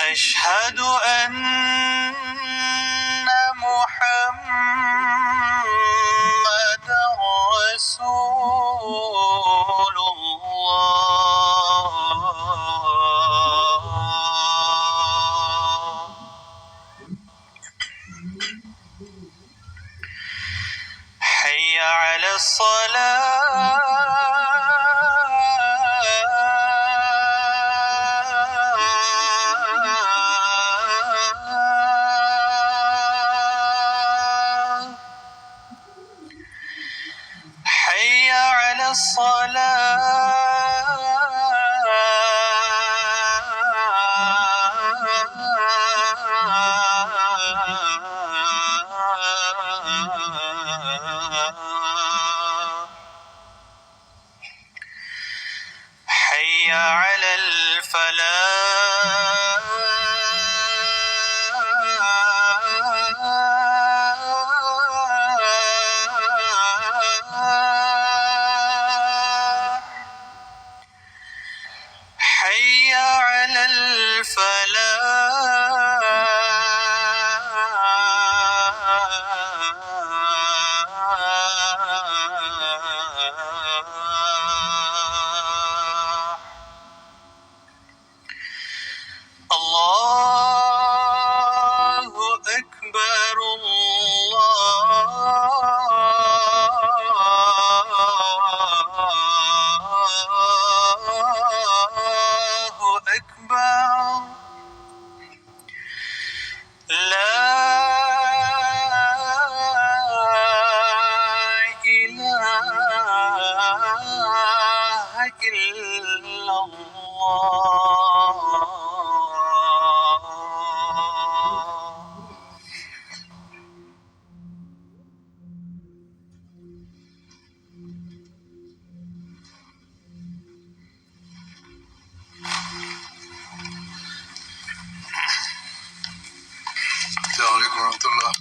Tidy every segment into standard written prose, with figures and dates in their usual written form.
أشهد أن محمدا رسول الله. حي على الصلاة. حي على الصلاة. حي على الفلاح. حي على الفلاح. الله أكبر الله أكبر. لا إله إلا الله. السلام علیکم ورحمۃ اللہ.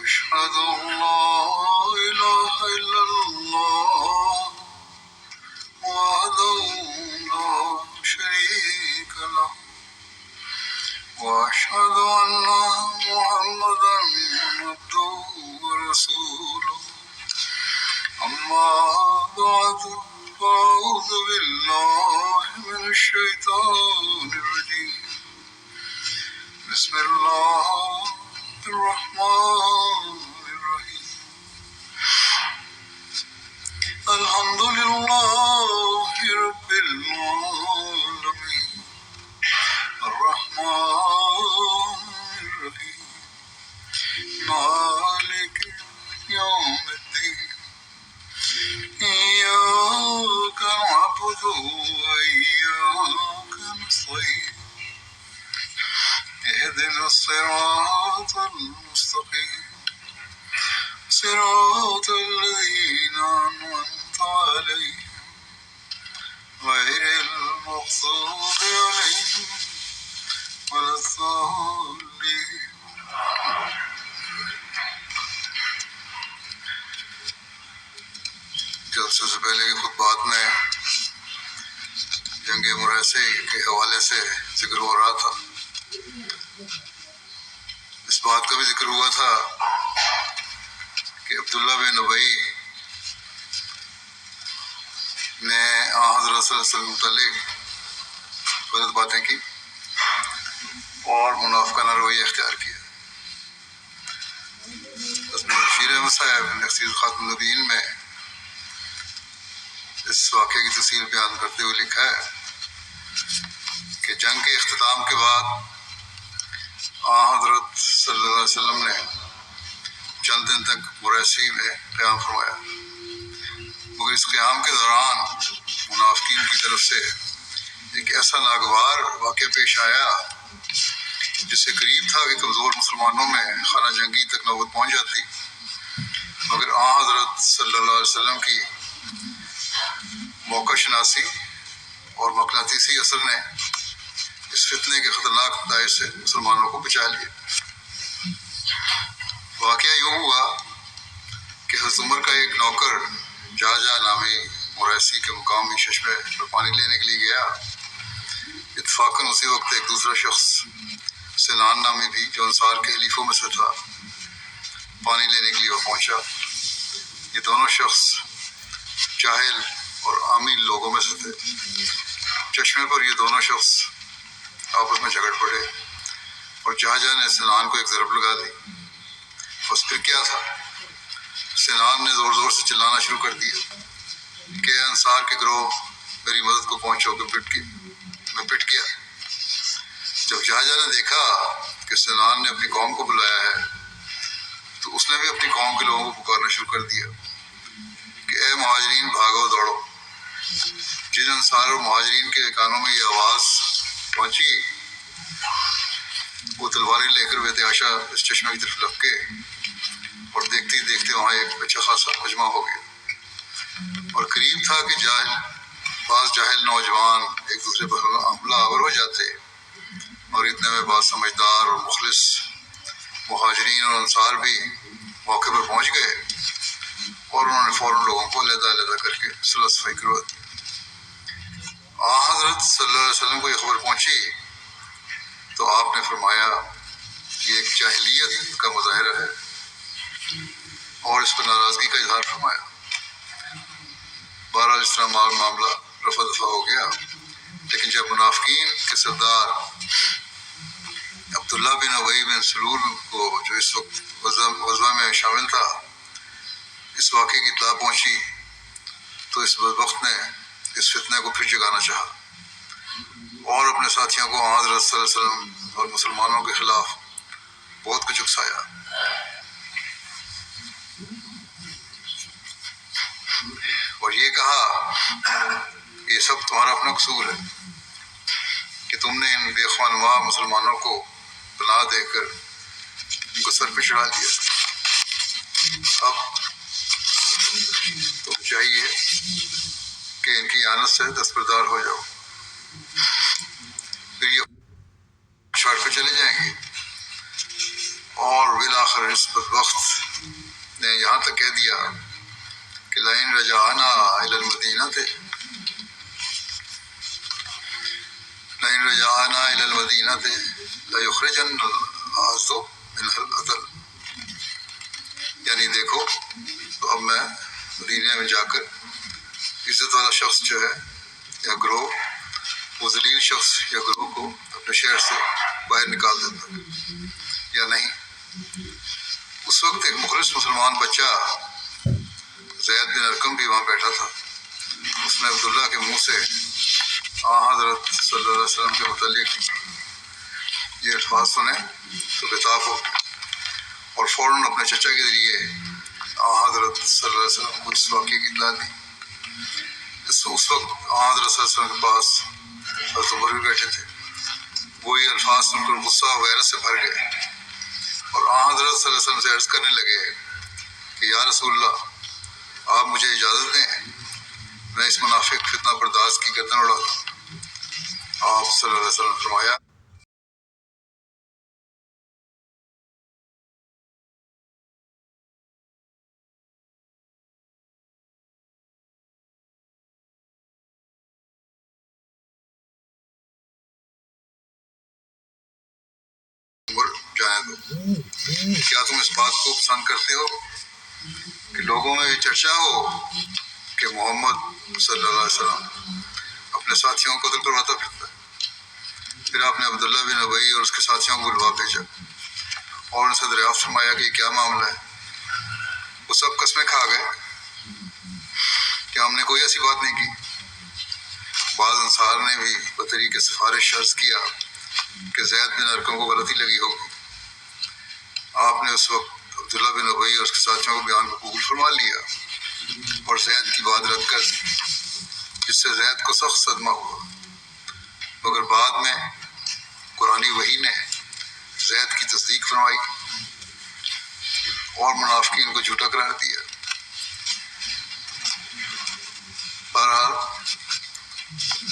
أشهد أن لا إله إلا الله وحده لا شريك له وأشهد أن محمدا عبده ورسوله. أما بعد فأعوذ بالله من الشيطان الرجيم. بسم الله الرحمن الرحيم. الحمد لله رب العالمين الرحمن الرحيم مالك يوم الدين. إياك نعبد وإياك نستعين. اهدنا الصراط المستقيم صراط الذين أنعمت عليهم غير المغضوب عليهم ولا الضالين. جلسے سے پہلے کی خطبات میں جنگ مرائسے کے حوالے سے ذکر ہو رہا تھا. اس بات کا بھی ذکر ہوا تھا کہ عبداللہ بن ابی نے حضرت صلی اللہ علیہ وسلم متعلق غلط باتیں کی اور منافقانہ رویہ اختیار کیا. بشیر احمد صاحب نے تفسیر خاتم النبیین میں اس واقعے کی تفصیل بیان کرتے ہوئے لکھا ہے کہ جنگ کے اختتام کے بعد حضرت صلی اللہ علیہ وسلم نے چند دن تک مریسی میں قیام فرمایا، مگر اس قیام کے دوران منافقین کی طرف سے ایک ایسا ناگوار واقعہ پیش آیا جس سے قریب تھا کہ کمزور مسلمانوں میں خانہ جنگی تک نوبت پہنچ جاتی، مگر حضرت صلی اللہ علیہ وسلم کی موقع شناسی اور مقناطیسی اثر نے اس فتنے کے خطرناک داعش سے مسلمانوں کو بچا لیا. واقعہ یوں ہوا کہ حضرت عمر کا ایک نوکر جاجا نامی موریسی کے مقامی چشمے پر پانی لینے کے لیے گیا. اتفاقاً اسی وقت ایک دوسرا شخص سنان نامی بھی جو انصار کے حلیفوں میں سے تھا پانی لینے کے لیے وہ پہنچا. یہ دونوں شخص جاہل اور عامی لوگوں میں سے تھے. چشمے پر یہ دونوں شخص آپس میں جھگڑ پڑے اور جہاجہ نے سنان کو ایک ضرب لگا دی. بس پھر کیا تھا، سنان نے زور زور سے چلانا شروع کر دیا کہ انصار کے گروہ میری مدد کو پہنچو کہ میں پٹ گیا. جب جہاجہ نے دیکھا کہ سنان نے اپنی قوم کو بلایا ہے تو اس نے بھی اپنی قوم کے لوگوں کو پکارنا شروع کر دیا کہ اے مہاجرین بھاگو دوڑو. جن انصار اور مہاجرین کے کانوں میں یہ آواز پہنچی وہ تلواریں لے کر بے تحاشا اس چشمے کی طرف لپکے اور دیکھتے ہی دیکھتے وہاں ایک اچھا خاصا مجمع ہو گیا. اور قریب تھا کہ بعض جاہل نوجوان ایک دوسرے پر حملہ آور ہو جاتے اور اتنے میں بعض سمجھدار اور مخلص مہاجرین اور انصار بھی موقع پر پہنچ گئے اور انہوں نے فوراً لوگوں کو علیحدہ علیحدہ کر کے صلح صفائی کروا دی. حضرت صلی اللہ علیہ وسلم کو یہ خبر پہنچی تو آپ نے فرمایا یہ ایک جاہلیت کا مظاہرہ ہے اور اس پر ناراضگی کا اظہار فرمایا. بہرحال اس طرح معاملہ رفع دفع ہو گیا. لیکن جب منافقین کے سردار عبداللہ بن ابی بن سلول کو جو اس وقت غزوہ میں شامل تھا اس واقعے کی اطلاع پہنچی تو اس بدبخت نے اس فتنہ کو پھر جگانا چاہا اور اپنے ساتھیوں کو حضرت صلی اللہ علیہ وسلم اور مسلمانوں کے خلاف بہت کچھ اکسایا. اور یہ کہا یہ سب تمہارا اپنا قصور ہے کہ تم نے ان بے خوانما مسلمانوں کو پناہ دے کر ان کو سر پہ چڑھا دیا. اب تم چاہیے کہ ان کی آنت سے دستبردار ہو جاؤ، پھر یہ چھوڑ پہ چلے جائیں گے. اور بالآخر اس بدبخت نے یہاں تک کہہ دیا کہ لئن رجعنا الی المدینہ لیخرجن الاعز منها الاذل. یعنی دیکھو تو اب میں مدینے میں جا کر عزت والا شخص جو ہے یا گروہ وہ ذلیل شخص یا گروہ کو اپنے شہر سے باہر نکال دیتا یا نہیں. اس وقت ایک مخلص مسلمان بچہ زید بن ارقم بھی وہاں بیٹھا تھا. اس نے عبداللہ کے منہ سے حضرت صلی اللہ علیہ وسلم کے متعلق یہ الفاظ سنے تو بتاف ہو اور فوراً اپنے چچا کے ذریعے حضرت صلی اللہ علیہ وسلم کو اس واقعے کی اطلاع دی. اس وقت حضرت صلی اللہ علیہ وسلم کے پاس حضرت عمر بھی بیٹھے تھے. وہ یہ الفاظ سن کر غصہ و غیرت سے بھر گئے اور حضرت صلی اللہ علیہ وسلم سے عرض کرنے لگے کہ یا رسول اللہ آپ مجھے اجازت دیں میں اس منافق فتنہ پرداز کی گردن اڑاتا ہوں. آپ صلی اللہ علیہ وسلم نے فرمایا جانے دو. کیا تم اس بات کو پسند کرتے ہو کہ لوگوں میں یہ چرچا ہو کہ محمد صلی اللہ علیہ وسلم اپنے ساتھیوں کو قتل کرواتا پھرتا ہے؟ پھر آپ نے عبداللہ بن ابی اور اس کے ساتھیوں کو بلوا بھیجا اور ان سے دریافت فرمایا کہ یہ کیا معاملہ ہے. وہ سب قسمیں کھا گئے کہ ہم نے کوئی ایسی بات نہیں کی. بعض انصار نے بھی بطریق سفارش عرض کیا کہ زید بن ارقم کو غلطی لگی ہوگی. آپ نے اس وقت عبداللہ بن ابی اور اس کے ساتھیوں کو بیان کو قبول فرما لیا اور زید کی بات رد کر دی جس سے زید کو سخت صدمہ ہوا. مگر بعد میں قرآنی وحی نے زید کی تصدیق فرمائی اور منافقین کو جھوٹا قرار دیا. بہرحال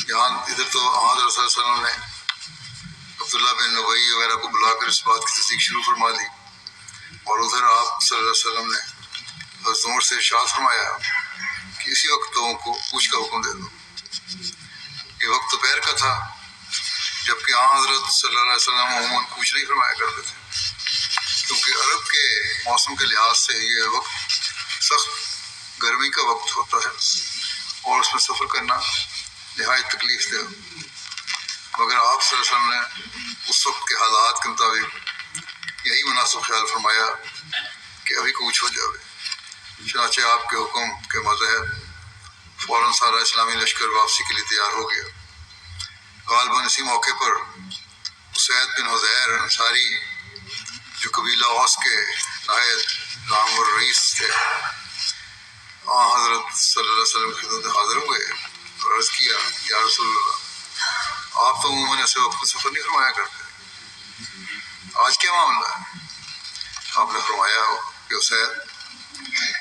یہاں ادھر تو حضرت صلی اللہ علیہ وسلم نے عبداللہ بن ابی وغیرہ کو بلا کر اس بات کی تصدیق شروع فرما دی اور ادھر آپ صلی اللہ علیہ وسلم نے حضرت عمر سے ارشاد فرمایا کہ اسی وقت لوگوں کو کوچ کا حکم دے دو. یہ وقت دوپہر کا تھا، جبکہ حضرت صلی اللہ علیہ وسلم عموماً کوچ نہیں فرمایا کرتے تھے، کیونکہ عرب کے موسم کے لحاظ سے یہ وقت سخت گرمی کا وقت ہوتا ہے اور اس میں سفر کرنا نہایت تکلیف دہ. مگر آپ صلی اللہ علیہ وسلم نے اس وقت کے حالات کے مطابق یہی مناسب خیال فرمایا کہ ابھی کوچ ہو جاوے. چنانچہ آپ کے حکم کے ماتحت فوراً سارا اسلامی لشکر واپسی کے لیے تیار ہو گیا. غالباً اسی موقع پر اسید بن حضیر انصاری جو قبیلہ اوس کے نہایت نامور رئیس تھے، حضرت صلی اللہ علیہ وسلم کی خدمت میں حاضر ہوئے اور عرض کیا، یا رسول اللہ، آپ تو عموماً ایسے وقت میں سفر نہیں فرمایا کرتے، آج کیا معاملہ ہے؟ آپ نے فرمایا کہ اسید،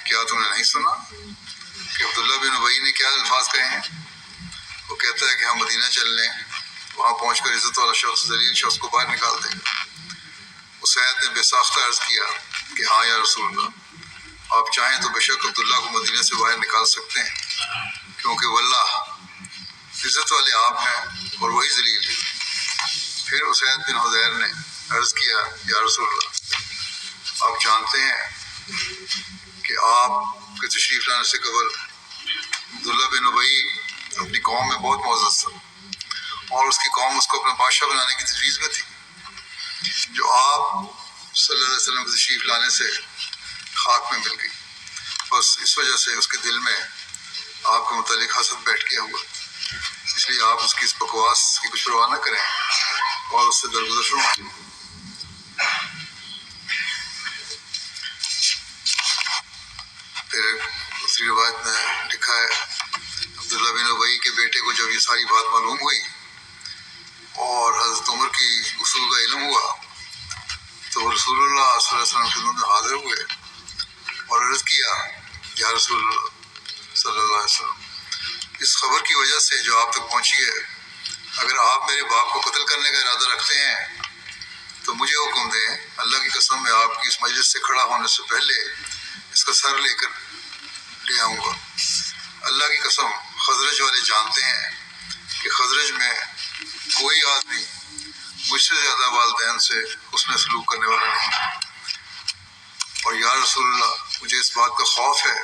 کیا تم نے نہیں سنا کہ عبداللہ بن ابی نے کیا الفاظ کہے ہیں؟ وہ کہتا ہے کہ ہم مدینہ چل لیں، وہاں پہنچ کر عزت والا شخص ذلیل شخص کو باہر نکال دے گا. اسید نے بے ساختہ عرض کیا کہ ہاں یا رسول اللہ، آپ چاہیں تو بے شک عبداللہ کو مدینہ سے باہر نکال سکتے ہیں، کیونکہ واللہ عزت والے آپ ہیں اور وہی ذلیل ہے. پھر اسید بن حضیر نے عرض کیا، یا رسول اللہ، آپ جانتے ہیں کہ آپ کے تشریف لانے سے قبل عبداللہ بن ابی اپنی قوم میں بہت معزز تھا اور اس کی قوم اس کو اپنا بادشاہ بنانے کی تجویز میں تھی. جو آپ صلی اللہ علیہ وسلم کے تشریف لانے سے خاک میں مل گئی. بس اس وجہ سے اس کے دل میں آپ کے متعلق حسد بیٹھ گیا ہوا، اس لیے آپ اس کی اس بکواس کی کچھ پرواہ نہ کریں اور اس سے درگزر فرمائیں. پھر دوسری روایت میں لکھا ہے، عبداللہ بن ابی کے بیٹے کو جب یہ ساری بات معلوم ہوئی اور حضرت عمر کی اصول کا علم ہوا تو رسول اللہ صلی اللہ علیہ وسلم کی خدمت میں حاضر ہوئے اور عرض کیا، یا رسول اللہ صلی اللہ علیہ وسلم، اس خبر کی وجہ سے جو آپ تک پہنچی ہے، اگر آپ میرے باپ کو قتل کرنے کا ارادہ رکھتے ہیں تو مجھے حکم دیں، اللہ کی قسم میں آپ کی اس مجلس سے کھڑا ہونے سے پہلے اس کا سر لے آؤں گا. اللہ کی قسم خزرج والے جانتے ہیں کہ خزرج میں کوئی آدمی مجھ سے زیادہ والدین سے حسن سلوک کرنے والا نہیں، اور یا رسول اللہ، مجھے اس بات کا خوف ہے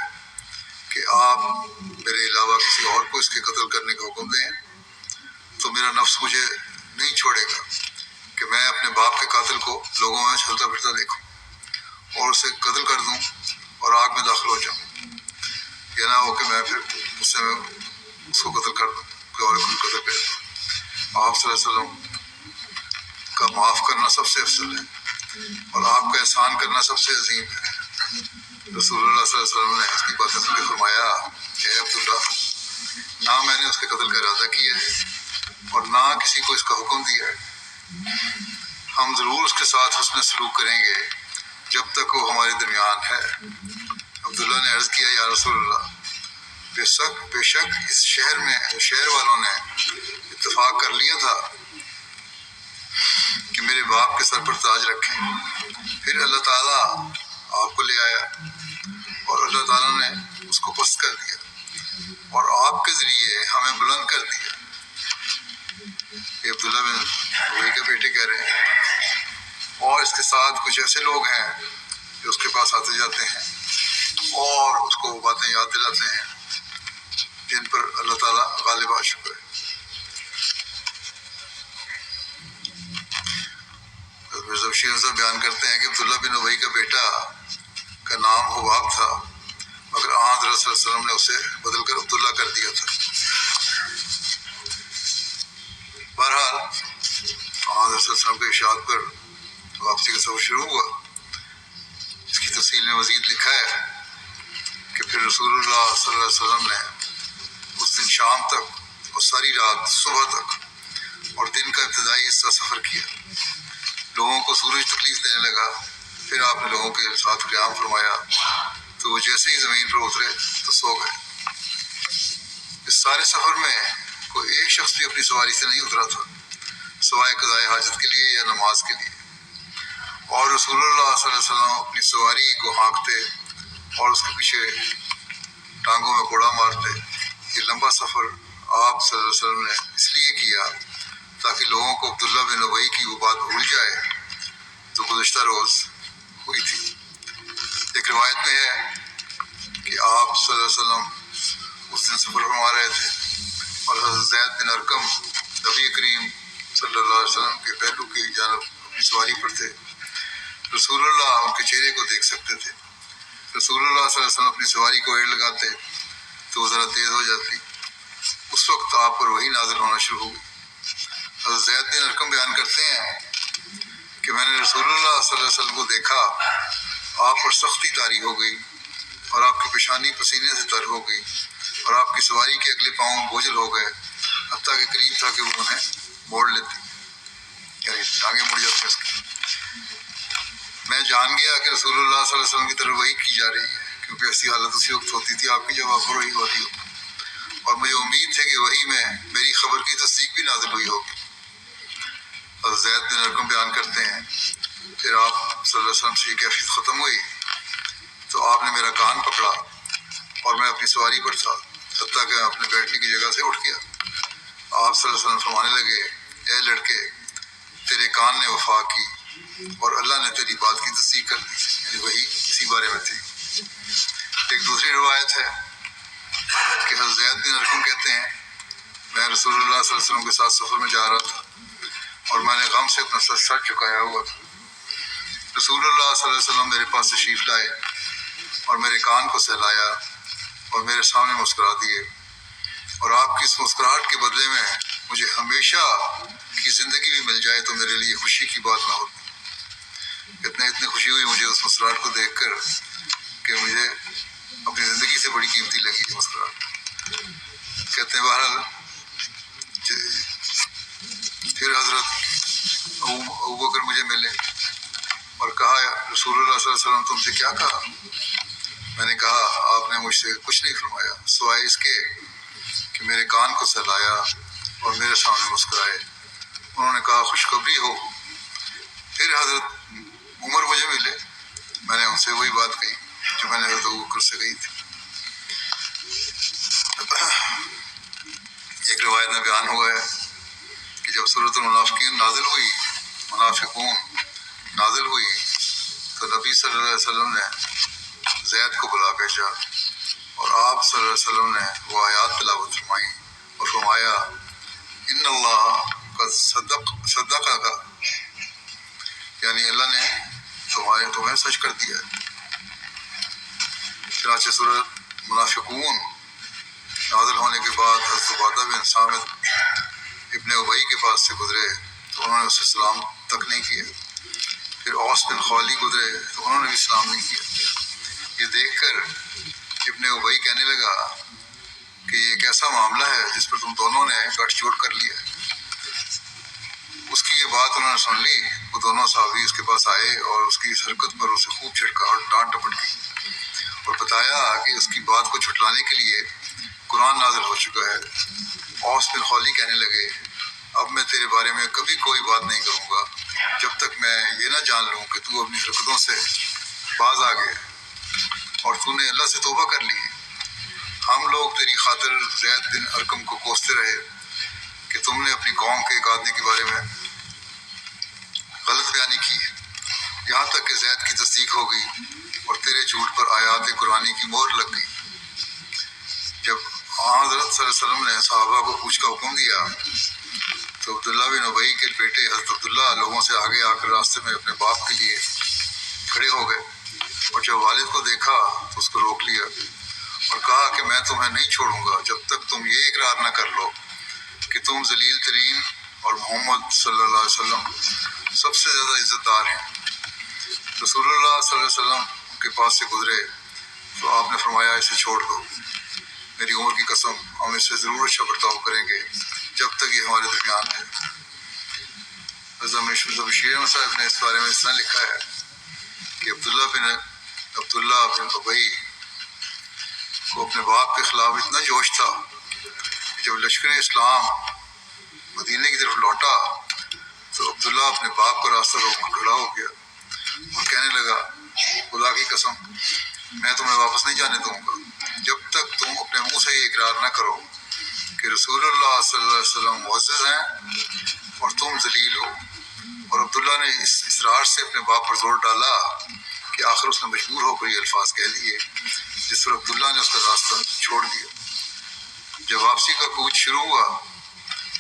کہ آپ میرے علاوہ کسی اور کو اس کے قتل کرنے کا حکم دیں تو میرا نفس مجھے نہیں چھوڑے گا کہ میں اپنے باپ کے قاتل کو لوگوں میں چلتا پھرتا دیکھوں اور اسے قتل کر دوں اور آگ میں داخل ہو جاؤں. یہ نہ ہو کہ میں پھر اس کو قتل کر دوں، کوئی اور کو قتل کر دوں. آپ صلی اللہ علیہ وسلم کا معاف کرنا سب سے افضل ہے اور آپ کا احسان کرنا سب سے عظیم ہے. رسول اللہ صلی اللہ علیہ وسلم نے اس کی بات سن کے فرمایا کہ اے عبداللہ، نہ میں نے اس کے قتل کا ارادہ کیا ہے اور نہ کسی کو اس کا حکم دیا ہے. ہم ضرور اس کے ساتھ حسن سلوک کریں گے جب تک وہ ہمارے درمیان ہے. عبداللہ نے عرض کیا، یا رسول اللہ، بے شک اس شہر والوں نے اتفاق کر لیا تھا کہ میرے باپ کے سر پر تاج رکھیں، پھر اللہ تعالیٰ آپ کو لے آیا اور اللہ تعالیٰ نے اس کو پست کر دیا اور آپ کے ذریعے ہمیں بلند کر دیا. یہ عبداللہ بن ابی کے بیٹے کہہ رہے ہیں، اور اس کے ساتھ کچھ ایسے لوگ ہیں جو اس کے پاس آتے جاتے ہیں اور اس کو وہ باتیں یاد دلاتے ہیں جن پر اللہ تعالیٰ غالب آ چکا ہے. مرزا بشیر احمد صاحب بیان کرتے ہیں کہ عبداللہ بن ابی کا بیٹا کا نام حباب تھا، مگر حضرت صلی اللہ علیہ وسلم نے اسے بدل کر عبداللہ کر دیا تھا. بہرحال حضرت صلی اللہ علیہ وسلم کے ارشاد پر واپسی کا سفر شروع ہوا. اس کی تفصیل میں مزید لکھا ہے کہ پھر رسول اللہ صلی اللہ علیہ وسلم نے اس دن شام تک اور ساری رات صبح تک اور دن کا ابتدائی حصہ سفر کیا. لوگوں کو سورج تکلیف دینے لگا، پھر آپ نے لوگوں کے ساتھ قیام فرمایا تو وہ جیسے ہی زمین پر اترے تو سو گئے. اس سارے سفر میں کوئی ایک شخص بھی اپنی سواری سے نہیں اترا تھا سوائے قضائے حاجت کے لیے یا نماز کے لیے، اور رسول اللہ صلی اللہ علیہ وسلم اپنی سواری کو ہانکتے اور اس کے پیچھے ٹانگوں میں کوڑا مارتے۔ یہ لمبا سفر آپ صلی اللہ علیہ وسلم نے اس لیے کیا تاکہ لوگوں کو عبداللہ بن ابی کی وہ بات بھول جائے جو گزشتہ روز ہوئی تھی۔ ایک روایت میں ہے کہ آپ صلی اللہ علیہ وسلم اس دن سفر فرما رہے تھے اور حضرت زید بن ارقم نبی کریم صلی اللہ علیہ وسلم کے پہلو کی جانب اپنی سواری پر تھے۔ رسول اللہ ان کے چہرے کو دیکھ سکتے تھے۔ رسول اللہ صلی اللہ علیہ وسلم اپنی سواری کو ایڑ لگاتے تو وہ ذرا تیز ہو جاتی۔ اس وقت آپ پر وحی نازل ہونا شروع ہو گئی۔ حضرت زید بن ارقم بیان کرتے ہیں کہ میں نے رسول اللہ صلی اللہ علیہ وسلم کو دیکھا، آپ پر سختی طاری ہو گئی اور آپ کی پیشانی پسینے سے تر ہو گئی اور آپ کی سواری کے اگلے پاؤں بوجھل ہو گئے، حتیٰ کہ قریب تھا کہ وہ انہیں موڑ لیتی، یعنی ٹانگیں مڑ جاتی ہیں اس کی۔ میں جان گیا کہ رسول اللہ صلی اللہ علیہ وسلم کی طرف وحی کی جا رہی ہے، کیونکہ ایسی حالت اسی وقت ہوتی تھی آپ کی جب آپ پر وحی ہوتی ہو، اور مجھے امید تھی کہ وحی میں میری خبر کی تصدیق بھی نازل ہوئی ہوگی۔ حضرت زید بن ارقم بیان کرتے ہیں پھر آپ صلی اللہ علیہ وسلم سے یہ کیفیت ختم ہوئی تو آپ نے میرا کان پکڑا اور میں اپنی سواری پر تھا، حتیٰ کہ میں اپنے بیٹھنے کی جگہ سے اٹھ گیا۔ آپ صلی اللہ علیہ وسلم فرمانے لگے، اے لڑکے، تیرے کان نے وفا کی اور اللہ نے تیری بات کی تصدیق کر دی، یعنی وہی اسی بارے میں تھی۔ ایک دوسری روایت ہے کہ حضرت زید بن ارقم کہتے ہیں میں رسول اللہ صلی اللہ علیہ وسلم کے ساتھ سفر میں جا رہا تھا اور میں نے غم سے اپنا سر چکایا ہوا تھا۔ رسول اللہ صلی اللہ علیہ وسلم میرے پاس تشریف لائے اور میرے کان کو سہلایا اور میرے سامنے مسکرا دیے، اور آپ کی اس مسکراہٹ کے بدلے میں مجھے ہمیشہ کی زندگی بھی مل جائے تو میرے لیے خوشی کی بات نہ ہوتی۔ اتنی خوشی ہوئی مجھے اس مسکراہٹ کو دیکھ کر کہ مجھے اپنی زندگی سے بڑی قیمتی لگی یہ مسکراہٹ۔ کہتے ہیں بہرحال پھر حضرت ابوبکر مجھے ملے اور کہا رسول اللہ صلی اللہ علیہ وسلم تم سے کیا کہا؟ میں نے کہا آپ نے مجھ سے کچھ نہیں فرمایا سوائے اس کے کہ میرے کان کو سہلایا اور میرے سامنے مسکرائے۔ انہوں نے کہا خوشخبری ہو۔ پھر حضرت عمر مجھے ملے، میں نے ان سے وہی بات کہی جو میں نے حضرت ابوبکر سے کہی تھی۔ ایک روایت میں بیان ہوا ہے کہ جب سورۃ المنافقین نازل ہوئی، منافقون نازل ہوئی، تو نبی صلی اللہ علیہ وسلم نے زید کو بلا بھیجا اور آپ صلی اللہ علیہ وسلم نے وہ آیات تلاوت فرمائی اور فرمایا ان اللہ قد صدق کا، یعنی اللہ نے تمہیں سچ کر دیا۔ چنانچہ سورۃ منافقون نازل ہونے کے بعد حضرت عبادہ بن صامت ابن ابی کے پاس سے گزرے تو انہوں نے اسے سلام تک نہیں کیا۔ پھر اوس بن خوالی گزرے تو انہوں نے بھی سلام نہیں کیا۔ یہ دیکھ کر ابن ابی کہنے لگا کہ یہ ایک ایسا معاملہ ہے جس پر تم دونوں نے گٹھ جوڑ کر لیا۔ اس کی یہ بات انہوں نے سن لی، وہ دونوں صحابی اس کے پاس آئے اور اس کی اس حرکت پر اسے خوب جھٹکا اور ڈانٹ ڈپٹ کی اور بتایا کہ اس کی بات کو جھٹلانے کے لیے قرآن نازل ہو چکا ہے۔ اوس بن خوالی کہنے لگے اب میں تیرے بارے میں کبھی کوئی بات نہیں کروں گا جب تک میں یہ نہ جان لوں کہ تو اپنی حرکتوں سے باز آ گئے اور تو نے اللہ سے توبہ کر لی۔ ہم لوگ تیری خاطر زید بن ارقم کو کوستے رہے کہ تم نے اپنی قوم کے ایک آدمی کے بارے میں غلط بیانی کی، یہاں تک کہ زید کی تصدیق ہو گئی اور تیرے جھوٹ پر آیات قرآنی کی مہر لگ گئی۔ جب حضرت صلی اللہ علیہ وسلم نے صحابہ کو پوچھ کا حکم دیا تو عبداللہ بن ابی کے بیٹے حضرت عبداللہ لوگوں سے آگے آ کر راستے میں اپنے باپ کے لیے کھڑے ہو گئے اور جب والد کو دیکھا تو اس کو روک لیا اور کہا کہ میں تمہیں نہیں چھوڑوں گا جب تک تم یہ اقرار نہ کر لو کہ تم ذلیل ترین اور محمد صلی اللہ علیہ وسلم سب سے زیادہ عزت دار ہیں۔ رسول اللہ صلی اللہ علیہ وسلم کے پاس سے گزرے تو آپ نے فرمایا اسے چھوڑ دو، میری عمر کی قسم ہم اس سے ضرور اچھا برتاؤ کریں گے جب تک یہ ہمارے درمیان ہے۔ حضرت بشیر احمد صاحب نے اس بارے میں اس طرح لکھا ہے کہ عبداللہ بن ابی کو اپنے باپ کے خلاف اتنا جوش تھا کہ جب لشکر اسلام مدینے کی طرف لوٹا تو عبداللہ اپنے باپ کا راستہ روک کر کھڑا ہو گیا میں تمہیں واپس نہیں جانے دوں گا جب تک تم اپنے منہ سے یہ اقرار نہ کرو کہ رسول اللہ صلی اللہ علیہ وسلم معزز ہیں اور تم ذلیل ہو۔ اور عبداللہ نے اس اصرار سے اپنے باپ پر زور ڈالا کہ آخر اس نے مجبور ہو کر یہ الفاظ کہہ دیے، جس پر عبداللہ نے اس کا راستہ چھوڑ دیا۔ جب واپسی کا کوچ شروع ہوا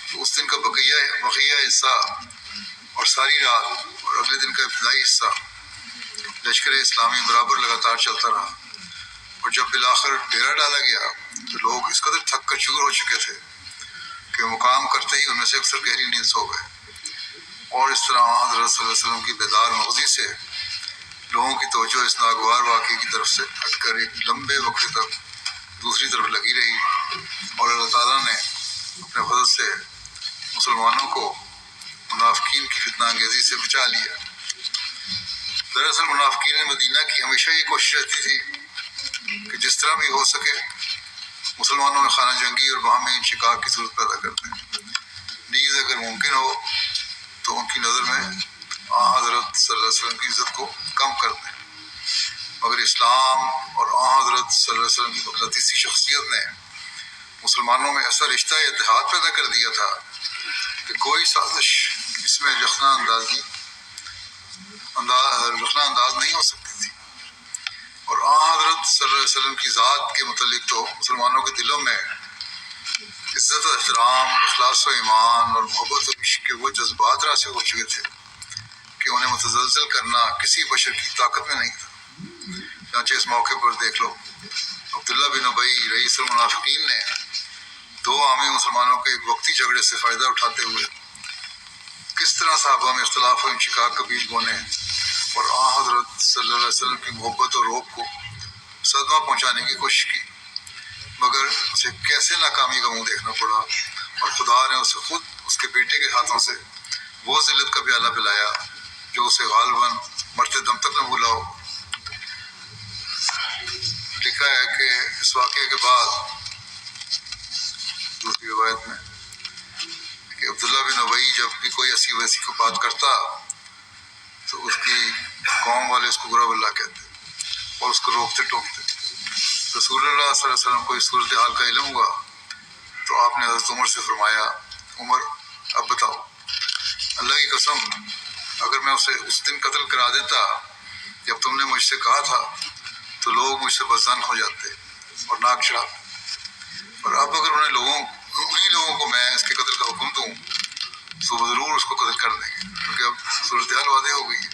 تو اس دن کا بقیہ حصہ اور ساری رات اور اگلے دن کا ابتدائی حصہ لشکر اسلامی برابر لگاتار چلتا رہا، اور جب بالآخر ڈیرا ڈالا گیا تو لوگ اس قدر تھک کر چور ہو چکے تھے کہ مقام کرتے ہی ان میں سے اکثر گہری نیند سو گئے، اور اس طرح حضرت صلی اللہ علیہ وسلم کی بیدار مغزی سے لوگوں کی توجہ اس ناگوار واقعے کی طرف سے ہٹ کر ایک لمبے وقت تک دوسری طرف لگی رہی، اور اللہ تعالیٰ نے اپنے فضل سے مسلمانوں کو منافقین کی فتنہ انگیزی سے بچا لیا۔ دراصل منافقین مدینہ کی ہمیشہ یہ کوشش رہتی تھی کہ جس طرح بھی ہو سکے مسلمانوں میں خانہ جنگی اور باہمی انشقاق کی صورت پیدا کر دیں، نیز اگر ممکن ہو تو ان کی نظر میں حضرت صلی اللہ علیہ وسلم کی عزت کو کم کر دیں۔ مگر اسلام اور حضرت صلی اللہ علیہ وسلم کی مقدسی شخصیت نے مسلمانوں میں ایسا رشتہ اتحاد پیدا کر دیا تھا کہ کوئی سازش اس میں رخنہ انداز نہیں ہو سکتی تھی، اور حضرت صلی اللہ علیہ وسلم کی ذات کے متعلق تو مسلمانوں کے دلوں میں عزت و احترام، اخلاص و ایمان اور محبت و عشق کے وہ جذبات راسخ ہو چکے تھے کہ انہیں متزلزل کرنا کسی بشر کی طاقت میں نہیں تھا۔ چنانچہ اس موقع پر دیکھ لو عبداللہ بن ابی رئیس المنافقین نے دو عامی مسلمانوں کے ایک وقتی جھگڑے سے فائدہ اٹھاتے ہوئے کس طرح صحابہ میں اختلاف و انشقاق کا بیج بونے اور حضرت صلی اللہ علیہ وسلم کی محبت اور رعب کو صدمہ پہنچانے کی کوشش کی، مگر اسے کیسے ناکامی کا منہ دیکھنا پڑا، اور خدا نے اسے خود اس کے بیٹے کے ہاتھوں سے وہ ذلت کا پیالہ پلایا جو اسے غالباً مرتے دم تک نہ بھولا ہو۔ لکھا ہے کہ اس واقعے کے بعد دوسری روایت میں کہ عبداللہ بن ابی جب بھی کوئی ایسی ویسی کو بات کرتا تو اس کی قوم والے اس کو برا بلا کہتے اور اس کو روکتے ٹوکتے۔ رسول اللہ صلی اللہ علیہ وسلم کو اس صورتحال کا علم ہوا تو آپ نے حضرت عمر سے فرمایا، عمر اب بتاؤ، اللہ کی قسم اگر میں اسے اس دن قتل کرا دیتا جب تم نے مجھ سے کہا تھا تو لوگ مجھ سے بدظن ہو جاتے اور ناک چڑھاتے، اور اب اگر انہیں لوگوں کو میں اس کے قتل کا حکم دوں تو وہ ضرور اس کو قتل کر دیں گے، کیونکہ اب صورتحال واضح ہو گئی ہے۔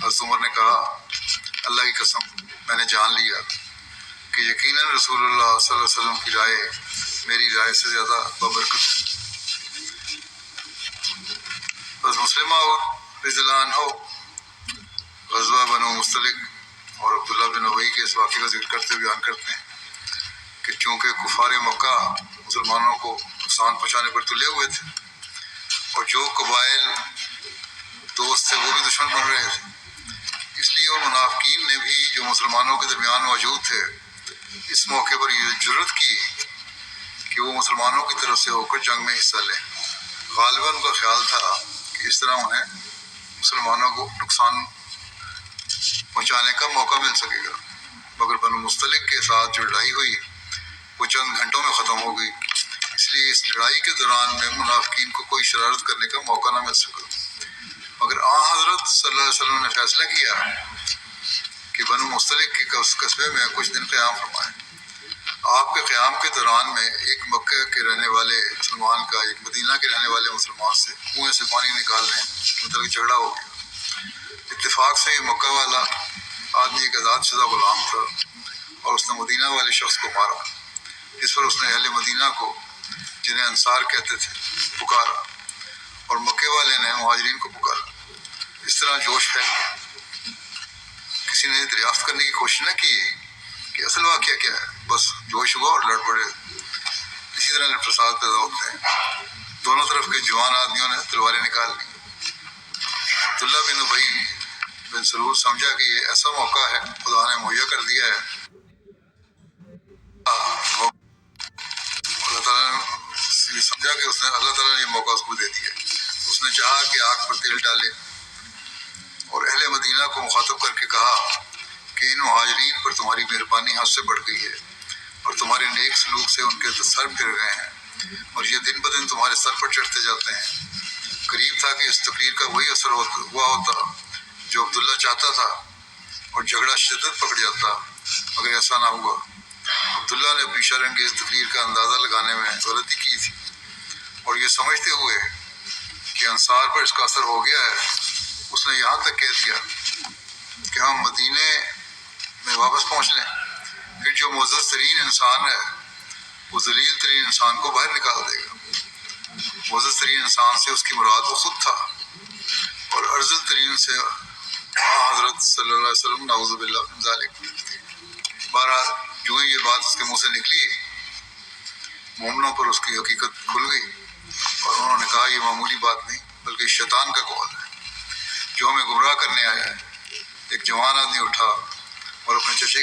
حضرت عمر نے کہا، اللہ کی قسم میں نے جان لیا کہ یقیناً رسول اللہ صلی اللہ علیہ وسلم کی رائے میری رائے سے زیادہ بابرکت ہے۔ بس مسلمہ رضی اللہ عنہ غزوہ بنو مستلق اور عبداللہ بن ابی کے اس واقعے کا ذکر کرتے ہوئے بیان کرتے ہیں کہ چونکہ کفار مکہ مسلمانوں کو نقصان پہنچانے پر تلے ہوئے تھے اور جو قبائل دوست تھے وہ بھی دشمن بن رہے تھے، اس لیے ان منافقین نے بھی جو مسلمانوں کے درمیان موجود تھے اس موقع پر یہ جرت کی کہ وہ مسلمانوں کی طرف سے ہو کر جنگ میں حصہ لیں۔ غالباً ان کا خیال تھا کہ اس طرح انہیں مسلمانوں کو نقصان پہنچانے کا موقع مل سکے گا، مگر بنو مستلق کے ساتھ جو لڑائی ہوئی وہ چند گھنٹوں میں ختم ہو گئی، اس لیے اس لڑائی کے دوران میں منافقین کو کوئی شرارت کرنے کا موقع نہ مل سکا۔ مگر حضرت صلی اللہ علیہ وسلم نے فیصلہ کیا کہ بنو مستلق کے قصبے میں کچھ دن قیام فرمائیں۔ آپ کے قیام کے دوران میں ایک مکہ کے رہنے والے مسلمان کا ایک مدینہ کے رہنے والے مسلمان سے کنویں سے پانی نکالنے متعلق جھگڑا ہو گیا۔ اتفاق سے یہ مکہ والا آدمی ایک آزاد شدہ غلام تھا اور اس نے مدینہ والے شخص کو مارا، اس پر اس نے اہل مدینہ کو جنہیں انصار کہتے تھے پکارا اور مکے والے نے مہاجرین کو پکارا۔ اس طرح جوش پھیل گیا، کسی نے دریافت کرنے کی کوشش نہ کی کہ اصل واقعہ کیا ہے، بس جوش ہوا اور لڑ پڑے۔ اسی طرح فساد پیدا ہوتے ہیں، دونوں طرف کے جوان آدمیوں نے تلواریں نکال لی۔ عبداللہ بن ابی بن سلول سمجھا کہ یہ ایسا موقع ہے خدا نے مہیا کر دیا ہے، اللہ تعالیٰ نے یہ موقع اس کو دے دیا ہے۔ اس نے چاہا کہ آگ پر تیل ڈالے اور اہل مدینہ کو مخاطب کر کے کہا کہ ان مہاجرین پر تمہاری مہربانی حد سے بڑھ گئی ہے اور تمہارے نیک سلوک سے ان کے سر پھر گئے ہیں اور یہ دن بدن تمہارے سر پر چڑھتے جاتے ہیں۔ قریب تھا کہ اس تقریر کا وہی اثر ہوا ہوتا جو عبداللہ چاہتا تھا اور جھگڑا شدت پکڑ جاتا، مگر ایسا نہ ہوا۔ عبداللہ نے اپنی شر انگیز تقریر کا اندازہ لگانے میں غلطی کی تھی اور یہ سمجھتے ہوئے کہ انصار پر اس کا اثر ہو گیا ہے، اس نے یہاں تک کہہ دیا کہ ہم مدینے میں واپس پہنچ لیں، پھر جو معزز ترین انسان ہے وہ ذلیل ترین انسان کو باہر نکال دے گا۔ معزز ترین انسان سے اس کی مراد وہ خود تھا اور ارذل ترین سے حضرت صلی اللہ علیہ وسلم، نعوذ باللہ من ذالک۔ بہرحال جو ہی یہ بات اس کے منہ سے نکلی، مومنوں پر اس کی حقیقت کھل گئی اور انہوں نے کہا یہ معمولی بات نہیں بلکہ شیطان کا قول ہے جو ہمیں گمراہ کرنے آیا ہے۔ ایک جوان آدمی اٹھا اور اپنے چچا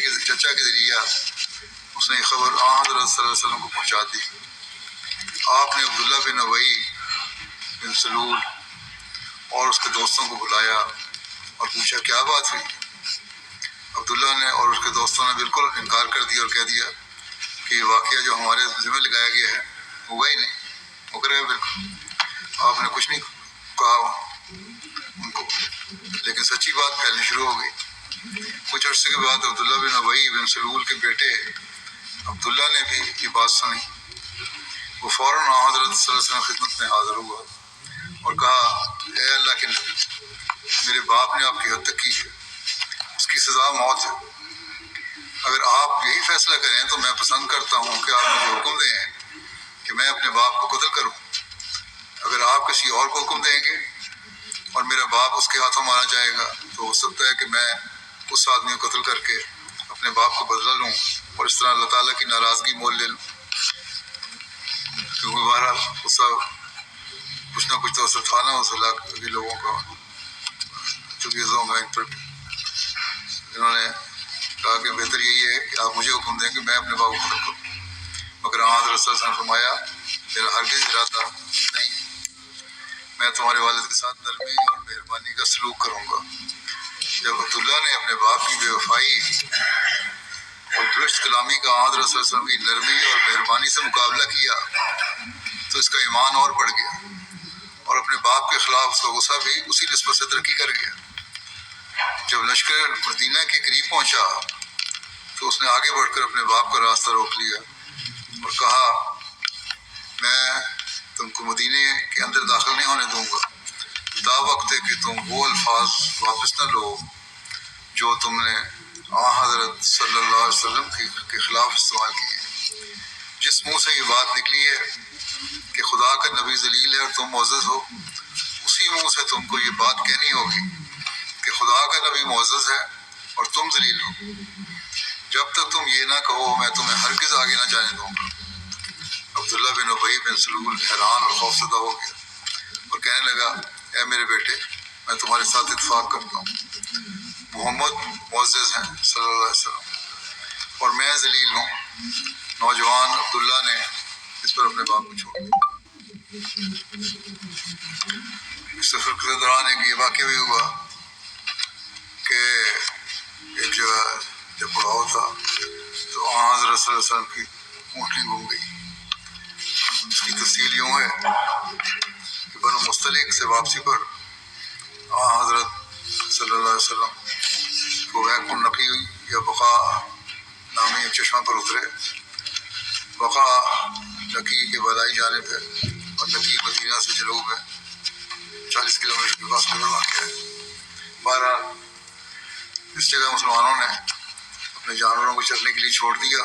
کے ذریعہ اس نے یہ خبر حضرت صلی اللہ علیہ وسلم کو پہنچا دی۔ آپ نے عبداللہ بن ابی بن سلول اور اس کے دوستوں کو بلایا اور پوچھا کیا بات ہوئی۔ عبداللہ نے اور اس کے دوستوں نے بالکل انکار کر دیا اور کہہ دیا کہ یہ واقعہ جو ہمارے ذمہ لگایا گیا ہے ہوا ہی نہیں، مکر ہے بالکل، آپ نے کچھ نہیں کہا ان کو۔ لیکن سچی بات پھیلنی شروع ہو گئی۔ کچھ عرصے کے بعد عبداللہ بن ابی بن سلول کے بیٹے عبداللہ نے بھی یہ بات سنی۔ وہ فوراً حضرت صلی اللہ علیہ وسلم کی خدمت میں حاضر ہوا اور کہا اے اللہ کے نبی، میرے باپ نے آپ کی حد تک کی ہے، اس کی سزا موت ہے۔ اگر آپ یہی فیصلہ کریں تو میں پسند کرتا ہوں کہ آپ مجھے حکم دیں کہ میں اپنے باپ کو قتل کروں۔ اگر آپ کسی اور کو حکم دیں گے اور میرا باپ اس کے ہاتھوں مارا جائے گا تو ہو سکتا ہے کہ میں اس آدمی کو قتل کر کے اپنے باپ کو بدلہ لوں اور اس طرح اللہ تعالیٰ کی ناراضگی مول لے لوں، کیونکہ بہرحال اس کا کچھ نہ کچھ تو اثر تھا نا اس علاقے کے لوگوں کا، چیزوں کا ان پر۔ انہوں نے کہا کہ بہتر یہی ہے کہ آپ مجھے حکم دیں کہ میں اپنے باپ کو قتل کروں، مگر حضرت صلی اللہ علیہ وسلم نے فرمایا میرا ہرگز ارادہ نہیں، میں تمہارے والد کے ساتھ نرمی اور مہربانی کا سلوک کروں گا۔ جب عبداللہ نے اپنے باپ کی بے وفائی اور درست کلامی کا حضرت صلی اللہ علیہ وسلم کی نرمی اور مہربانی سے مقابلہ کیا تو اس کا ایمان اور بڑھ گیا اور اپنے باپ کے خلاف اس کا غصہ بھی اسی نسبت سے ترقی کر گیا۔ جب لشکر مدینہ کے قریب پہنچا تو اس نے آگے بڑھ کر اپنے باپ کا راستہ روک لیا اور کہا میں تم کو مدینے کے اندر داخل نہیں ہونے دوں گا تا وقت ہے کہ تم وہ الفاظ واپس نہ لو جو تم نے حضرت صلی اللہ علیہ وسلم کے خلاف استعمال کیے۔ جس منہ سے یہ بات نکلی ہے کہ خدا کا نبی ذلیل ہے اور تم معزز ہو، اسی منہ سے تم کو یہ بات کہنی ہوگی کہ خدا کا نبی معزز ہے اور تم ذلیل ہو۔ جب تک تم یہ نہ کہو میں تمہیں ہرگز آگے نہ جانے دوں گا۔ عبداللہ بن ابی بن سلول حیران اور خوفزدہ ہو گیا اور کہنے لگا اے میرے بیٹے، میں تمہارے ساتھ اتفاق کرتا ہوں، محمد معزز ہیں صلی اللہ علیہ وسلم اور میں ذلیل ہوں۔ نوجوان عبداللہ نے اس پر اپنے باپ کو چھوڑ دیا۔ اس سفر کے دوران ایک یہ واقعہ بھی ہوا کہ ایک جگہ جب پڑاؤ تھا تو حضرت صلی اللہ علیہ وسلم کی اونٹنی گم گئی۔ اس کی تفصیل یوں ہے کہ بنو مستلق سے واپسی پر حضرت صلی اللہ علیہ وسلم کو بیک النقی یا بقا نامی ایک چشمہ پر اترے۔ بقا نقی کے بالائی جانب ہے اور نقی مدینہ سے جنوب ہے، 40 کلومیٹر کے فاصلے پر واقع ہے۔ بہرحال اس جگہ مسلمانوں نے اپنے جانوروں کو چرنے کے لیے چھوڑ دیا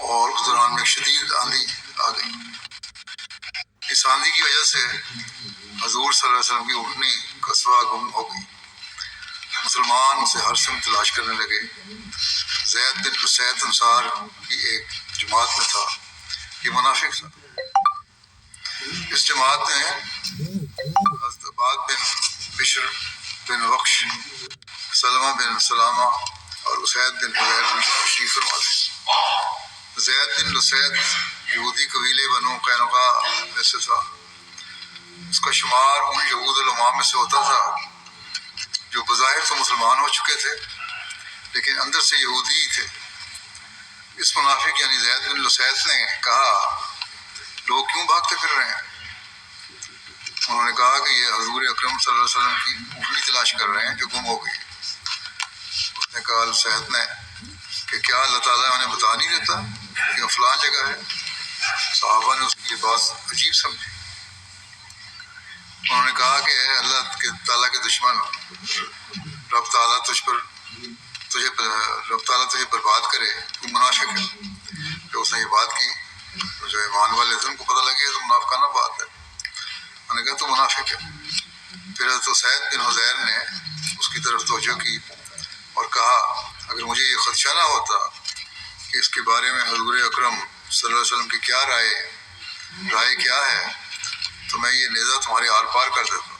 اور اس دوران میں شدید آندھی آ گئی۔ اس آندھی کی وجہ سے حضور صلی اللہ علیہ وسلم کی اونٹنی قصبہ گم ہو گئی۔ مسلمان اسے ہر سمت تلاش کرنے لگے۔ زید بن لسید انصار کی ایک جماعت میں تھا، یہ منافق تھا۔ اس جماعت نے حضرت عباد بن بشر بن وقش، سلمہ بن سلامہ اور اسید بن حضیر بن تشریف فرما تھے۔ زید بن لسید یہودی قبیلے بنو قینقاع میں سے تھا۔ اس کا شمار ان یہود علماء میں سے ہوتا تھا جو بظاہر بظاہر تو مسلمان ہو چکے تھے لیکن اندر سے یہودی ہی تھے. اس منافق یعنی زید بن لسیت نے کہا لوگ کیوں بھاگتے پھر رہے ہیں؟ انہوں نے کہا کہ یہ حضور اکرم صلی اللہ علیہ وسلم کی اونٹنی تلاش کر رہے ہیں جو گم ہو گئی. اس نے کہا لسیت نے کہ کیا اللہ تعالیٰ انہیں بتا نہیں دیتا کہ فلاں جگہ ہے؟ صحابہ نے اس کی بات عجیب سمجھی. انہوں نے کہا کہ اے اللہ کے تعالیٰ کے دشمن، رب تعالیٰ تجھے برباد کرے، تو منافق ہے. جب اس نے یہ بات کی تو جو ایمان والے تھے ان کو پتہ لگ گیا تو منافقانہ بات ہے. انہوں نے کہا تو منافق ہے. پھر حضرت اسید بن حضیر نے اس کی طرف توجہ کی اور کہا اگر مجھے یہ خدشہ نہ ہوتا کہ اس کے بارے میں حضور اکرم صلی اللہ علیہ وسلم کی کیا رائے کیا ہے تو میں یہ نیزہ تمہارے آر پار کر دیتا.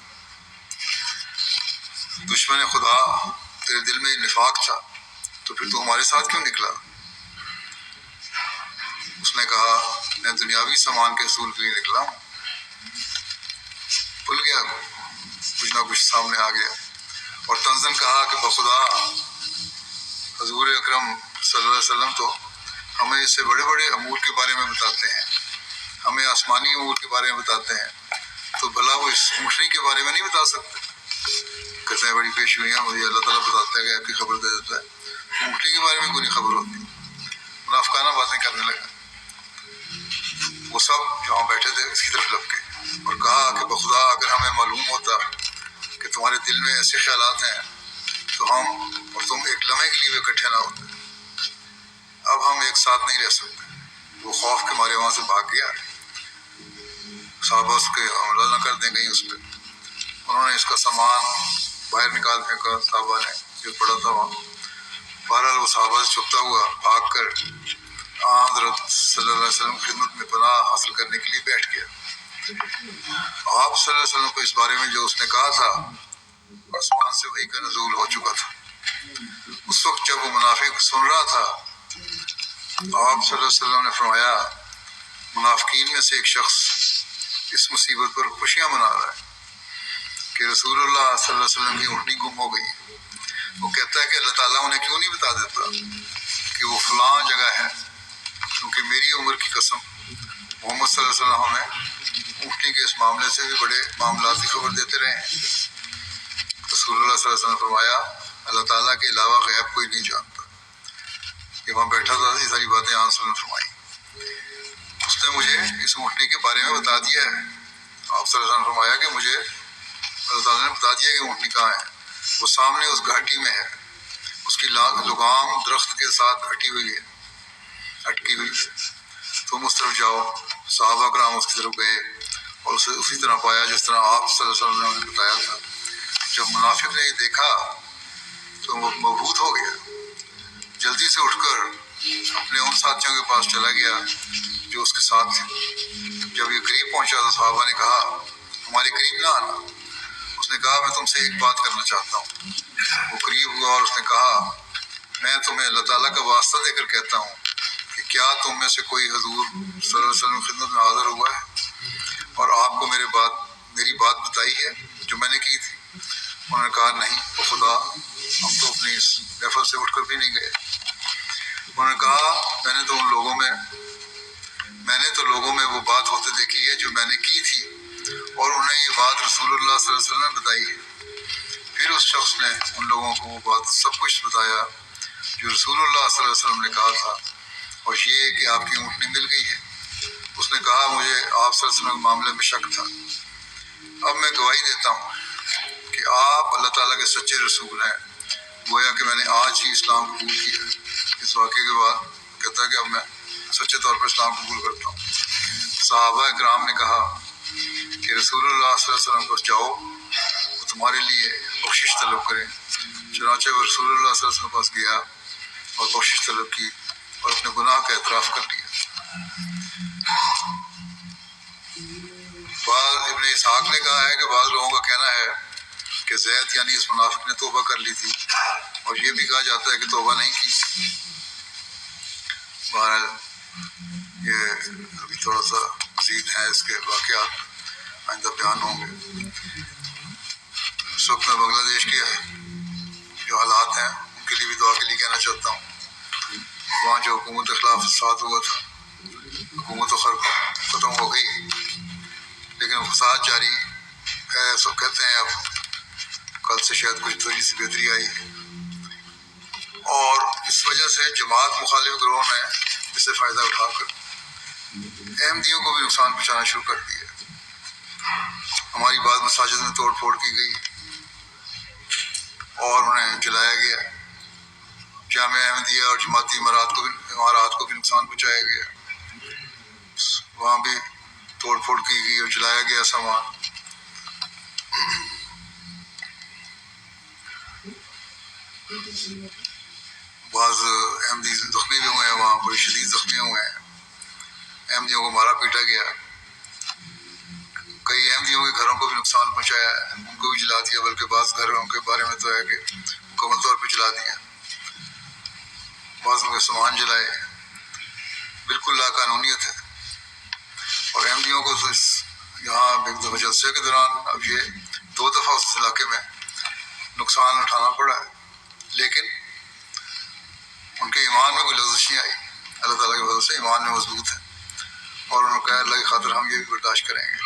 دشمن خدا تیرے دل میں نفاق تھا تو پھر تو ہمارے ساتھ کیوں نکلا؟ اس نے کہا میں دنیاوی سامان کے حصول کے لیے نکلا ہوں. بھول گیا کچھ نہ کچھ سامنے آ گیا اور طنزاً کہا کہ بخدا حضور اکرم صلی اللہ علیہ وسلم تو ہمیں اس سے بڑے بڑے امور کے بارے میں بتاتے ہیں، ہمیں آسمانی امور کے بارے میں بتاتے ہیں، تو بھلا وہ اس اونٹنی کے بارے میں نہیں بتا سکتے؟ کہتے ہیں بڑی پیش ہوئیاں مجھے اللہ تعالیٰ بتاتا ہے کہ آپ کی خبر دے دیتا ہے، اونٹنی کے بارے میں کوئی نہیں خبر ہوتی. منافقانہ باتیں کرنے لگا. وہ سب جہاں بیٹھے تھے اس کی طرف لپکے اور کہا کہ بخدا اگر ہمیں معلوم ہوتا کہ تمہارے دل میں ایسے خیالات ہیں تو ہم اور تم ایک لمحے کے لیے بھی اکٹھے نہ ہوتے. اب ہم ایک ساتھ نہیں رہ سکتے. وہ خوف کے مارے وہاں سے بھاگ گیا. صحابہ اس کے حملہ نہ کر دیں کہیں اس پہ. انہوں نے اس کا سامان باہر نکال پھینکا صحابہ نے جو پڑا تھا وہاں. بہرحال وہ صحابہ سے چھپتا ہوا بھاگ کر حضرت صلی اللہ علیہ وسلم کی خدمت میں پناہ حاصل کرنے کے لیے بیٹھ گیا. آپ صلی اللہ علیہ وسلم کو اس بارے میں جو اس نے کہا تھا آسمان سے وحی کا نزول ہو چکا تھا. اس وقت جب وہ منافق سن رہا تھا آپ صلی اللہ علیہ وسلم نے فرمایا منافقین میں سے ایک شخص اس مصیبت پر خوشیاں منا رہا ہے کہ رسول اللہ صلی اللہ علیہ وسلم کی اونٹنی گم ہو گئی. وہ کہتا ہے کہ اللہ تعالیٰ انہیں کیوں نہیں بتا دیتا کہ وہ فلاں جگہ ہے، کیونکہ میری عمر کی قسم محمد صلی اللہ علیہ وسلم ہمیں اونٹنی کے اس معاملے سے بھی بڑے معاملات کی خبر دیتے رہے ہیں. رسول اللہ صلی اللہ علیہ وسلم نے فرمایا اللہ تعالیٰ کے علاوہ غیب کوئی نہیں جانتا. کہ وہاں بیٹھا تھا یہ ساری باتیں آپ صلی اللہ علیہ وسلم نے فرمائی. اس نے مجھے اس اونٹنی کے بارے میں بتا دیا ہے. آپ صلی اللہ علیہ وسلم نے فرمایا کہ مجھے اللہ تعالیٰ نے بتا دیا کہ اونٹنی کہاں ہے. وہ سامنے اس گھاٹی میں ہے، اس کی لگام درخت کے ساتھ اٹکی ہوئی ہے. تم اس طرف جاؤ. صحابہ کرام اس کی طرف گئے اور اسے اسی طرح پایا جس طرح آپ صلی اللہ علیہ وسلم نے انہیں بتایا تھا. جب منافق نے یہ دیکھا تو وہ مبہوت ہو گیا. جلدی سے اٹھ کر اپنے ان ساتھیوں کے پاس چلا گیا جو اس کے ساتھ تھے. جب یہ قریب پہنچا تو صحابہ نے کہا ہمارے قریب نہ آنا. اس نے کہا میں تم سے ایک بات کرنا چاہتا ہوں. وہ قریب ہوا اور اس نے کہا میں تمہیں اللہ تعالیٰ کا واسطہ دے کر کہتا ہوں کہ کیا تم میں سے کوئی حضور صلی اللہ علیہ وسلم کی خدمت میں حاضر ہوا ہے اور آپ کو میری بات بتائی ہے جو میں نے کی تھی؟ انہوں نے کہا نہیں خدا ہم تو اپنی اس محفل سے اٹھ کر بھی نہیں گئے. انہوں نے کہا میں نے تو لوگوں میں وہ بات ہوتے دیکھی ہے جو میں نے کی تھی اور انہیں یہ بات رسول اللہ صلی اللہ علیہ وسلم نے بتائی ہے. پھر اس شخص نے ان لوگوں کو وہ بات سب کچھ بتایا جو رسول اللہ صلی اللہ علیہ وسلم نے کہا تھا اور یہ کہ آپ کی اونٹنی مل گئی ہے. اس نے کہا مجھے آپ صلی اللہ علیہ وسلم کے معاملے میں شک تھا. اب میں گواہی دیتا ہوں کہ آپ اللہ تعالیٰ کے سچے رسول ہیں. گویا کہ میں نے آج ہی اسلام قبول کیا. اس واقعے کے بعد کہتا ہے کہ اب میں سچے طور پر اسلام قبول کرتا ہوں. صحابہ کرام نے کہا کہ رسول اللہ صلی اللہ علیہ وسلم کو جاؤ وہ تمہارے لیے بخشش طلب کریں. چنانچہ وہ رسول اللہ صلی اللہ علیہ وسلم کے پاس گیا اور بخشش طلب کی اور اپنے گناہ کا اعتراف کر لیا. بعض ابن اسحاق نے کہا ہے کہ بعض لوگوں کا کہنا ہے کہ زید یعنی اس منافق نے توبہ کر لی تھی اور یہ بھی کہا جاتا ہے کہ توبہ نہیں کی. بہرحال یہ ابھی تھوڑا سا مزید ہے اس کے واقعات آئندہ بیان ہوں گے. اس وقت میں بنگلہ دیش کی جو حالات ہیں ان کے لیے بھی دعا کے لیے کہنا چاہتا ہوں. وہاں جو حکومت کے خلاف فساد ہوا تھا، حکومت تو ختم ہو گئی لیکن فساد جاری ہے. سب کہتے ہیں اب کل سے شاید کچھ تھوڑی سی بہتری آئی، اور اس وجہ سے جماعت مخالف گروہ نے اس سے فائدہ اٹھا کر احمدیوں کو بھی نقصان پہنچانا شروع کر دیا. ہماری بعض مساجد میں توڑ پھوڑ کی گئی اور انہیں جلایا گیا. جامع احمدیہ اور جماعتی عمارات کو بھی نقصان پہنچایا گیا، وہاں بھی توڑ پھوڑ کی گئی اور جلایا گیا سامان. بعض احمدی زخمی بھی ہوئے ہیں، وہاں بڑے شدید زخمی ہوئے ہیں. احمدیوں کو مارا پیٹا گیا، کئی احمدیوں کے گھروں کو بھی نقصان پہنچایا ہے، ان کو بھی جلا دیا، بلکہ بعض گھروں کے بارے میں تو ہے کہ مکمل طور پہ جلا دیا. بعضوں کے سامان جلائے، بالکل لاقانونیت ہے. اور احمدیوں کو تو یہاں ایک دفعہ جلسے کے دوران اب یہ 2 دفعہ اس علاقے میں نقصان اٹھانا پڑا ہے، لیکن ان کے ایمان میں کوئی لغزش نہیں آئی. اللہ تعالیٰ کی وجہ سے ایمان میں مضبوط ہے، اور انہوں نے کہا اللہ کی خاطر ہم یہ بھی برداشت کریں گے.